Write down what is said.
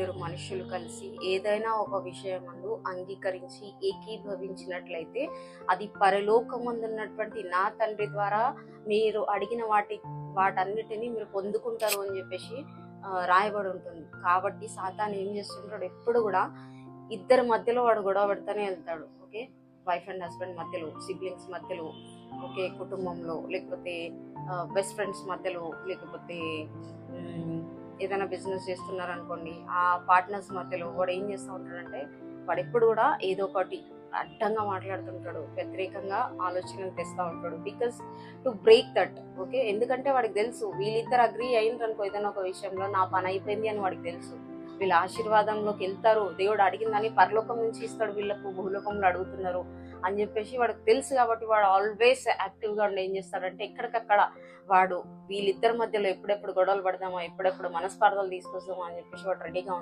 ఇద్దరు మనుషులు కలిసి ఏదైనా ఒక విషయమందు అంగీకరించి ఏకీభవించినట్లయితే అది పరలోకమందున్నటువంటి నా తండ్రి ద్వారా మీరు అడిగిన వాటన్నిటిని మీరు పొందుకుంటారు అని చెప్పేసి రాయబడి ఉంటుంది. కాబట్టి సాతాను ఏం చేస్తుంటాడు, ఎప్పుడు కూడా ఇద్దరి మధ్యలో వాడు గొడవ పెడతానే వెళ్తాడు. ఓకే, వైఫ్ అండ్ హస్బెండ్ మధ్యలో, సిబ్లింగ్స్ మధ్యలో, ఓకే, కుటుంబంలో, లేకపోతే బెస్ట్ ఫ్రెండ్స్ మధ్యలో, లేకపోతే ఏదైనా బిజినెస్ చేస్తున్నారనుకోండి ఆ పార్ట్నర్స్ మధ్యలో వాడు ఏం చేస్తూ ఉంటాడంటే వాడు ఎప్పుడు కూడా ఏదో ఒకటి అడ్డంగా మాట్లాడుతుంటాడు, వ్యతిరేకంగా ఆలోచనలు తెస్తూ ఉంటాడు. Because to break that. Okay, ఎందుకంటే వాడికి తెలుసు వీళ్ళిద్దరు అగ్రీ అయినరు అనుకో ఏదైనా ఒక విషయంలో నా పని అయిపోయింది అని వాడికి తెలుసు. వీళ్ళ ఆశీర్వాదంలోకి వెళ్తారు, దేవుడు అడిగిందని పరలోకం నుంచి ఇస్తాడు, వీళ్ళకు భూలోకంలో అడుగుతున్నారు అని చెప్పేసి వాడికి తెలుసు. కాబట్టి వాడు ఆల్వేస్ యాక్టివ్గా ఉండి ఏం చేస్తాడంటే ఎక్కడికక్కడ వాడు వీళ్ళిద్దరి మధ్యలో ఎప్పుడెప్పుడు గొడవలు పడదామా, ఎప్పుడెప్పుడు మనస్పార్థాలు తీసుకొస్తామా అని చెప్పేసి వాడు రెడీగా ఉంటాడు.